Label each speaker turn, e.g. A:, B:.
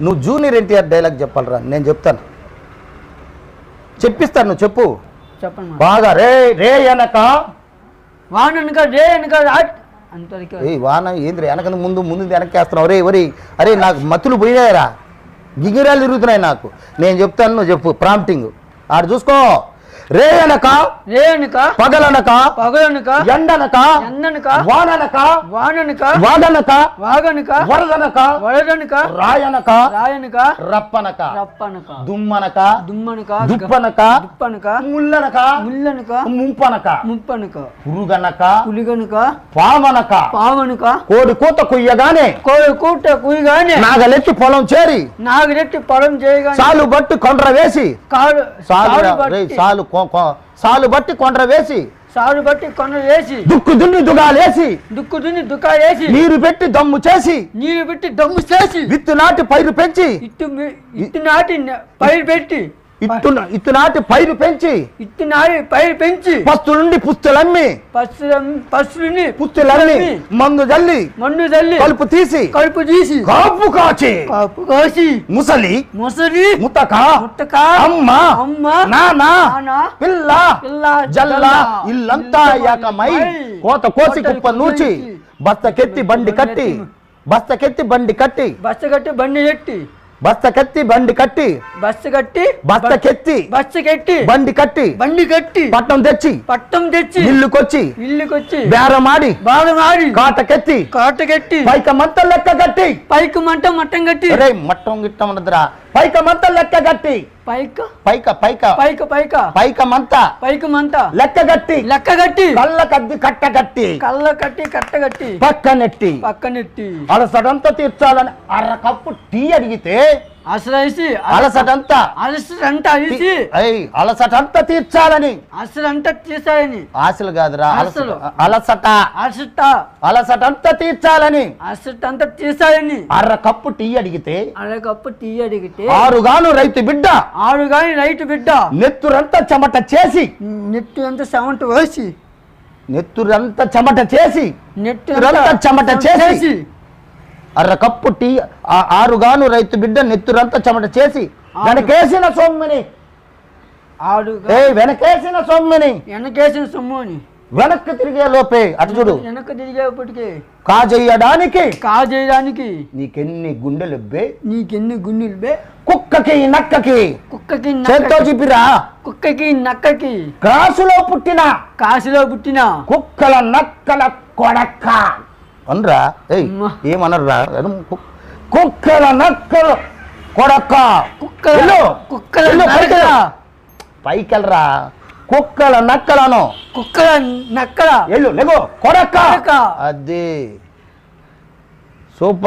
A: నువ్వు junior NTR dialogue చెప్పాలరా, నేను చెప్తాను, చెప్పిస్తాను, నువ్వు చెప్పు.
B: చెప్పండి.
A: బాగా రే రే వెనక
B: వాన వెనక రే వెనక అంతవరకు.
A: ఏ వాన ఏంద్ర వెనక ముందు ముందు వెనక్కేస్తున్నావు రే వరి. అరే నాకు మత్తులు పోయినాయరా, గిగిరాలు తిరుగుతున్నాయి నాకు. నేను చెప్తాను, నువ్వు చెప్పు. ప్రాంప్టింగ్ ఆడు చూసుకో. రే అనక
B: రే అనక
A: పగలనక
B: పగలనక
A: ఎండనక
B: ఎండనక
A: వాననక
B: వాననక
A: వాగనక
B: వాగనక
A: వరదనక
B: వరదనక
A: రాయనక
B: రాయనక
A: రప్పనక
B: రప్పనక
A: దుమ్మనక
B: దుమ్మనక
A: దుప్పనక
B: దుప్పనక
A: ముల్లనక
B: ముల్లనక
A: ముంపనక
B: ముప్పనక
A: పురుగనక
B: పులిగనక
A: పావనక
B: పావనక
A: కోడి కూత కుయ్యగానే
B: కూట కుయ్యగానే
A: నాగలెత్తి పొలం చేరి
B: నాగరెట్టి పొలం చేయగానే
A: సాలు బట్టి కొండ్ర వేసి సాలు బట్టి కొండ్ర వేసి
B: సాలు బట్టి కొండ వేసి
A: దుక్కు దున్ని దుగాలేసి
B: దుక్కు దున్ని దుకాలేసి
A: నీరు పెట్టి దమ్ము చేసి
B: నీరు పెట్టి దమ్ము చేసి
A: విత్తు నాటి పైరు పెంచి
B: ఇత్తు నాటి పైరు పెట్టి
A: ఇత్తు నాటి పైరు పెంచి
B: ఇత్తు నాటి పైరు పెంచి
A: పస్తులుండి పుస్తులమ్మి
B: పస్తులని
A: పుస్తులమ్మి మందు జల్లి కలుపు తీసి కాపు కాచి ముసలి ముతక అమ్మ నాన్న పిల్ల జల్ల ఇల్లంతా ఏకమై కోత కోసి కుప్ప నూచి బస్తకెత్తి బండి కట్టి బండి కట్టి బండి కట్టి పట్టం తెచ్చి ఇల్లుకొచ్చి బేరమాడి కాటకెత్తి పైకమంత లెక్క కట్టి
B: మట్టం కట్టి
A: మట్టం గిట్టం ఉండదురా పైకమంత లెక్క కట్టి పైకమంత లెక్క కట్టి కళ్ళ కట్టి కట్టగట్టి పక్కనెట్టి అలసటంతా తీర్చాలని అరకప్పు టీ అడిగితే అలసటంతా తీర్చాలని ఆశలు కాదురా అలసటంతా తీర్చాలని అరకప్పు టీ అడిగితే ఆరుగాను రైతు బిడ్డ నెత్తురంతా చెమట చేసి అరకప్పు టీ ఆరుగాను రైతు బిడ్డ నెత్తురంతా చెమట చేసి వెనకేసిన సొమ్ముని వెనక్కి తిరిగే లోపే అటు చూడు కాజేయడానికి నీకెన్ని గుండెలుబ్బే కుక్కకి నక్కకి చేత్తో చెప్పిరా కాసులో పుట్టిన కుక్కల నక్కల కొడక్క అనరా. ఏమనర్రా కుక్కల నక్కల కొడక్క పైకెళ్ళరా కుక్కల నక్కలను ఎల్లు లేగో కొడక్క. అది సూపర్.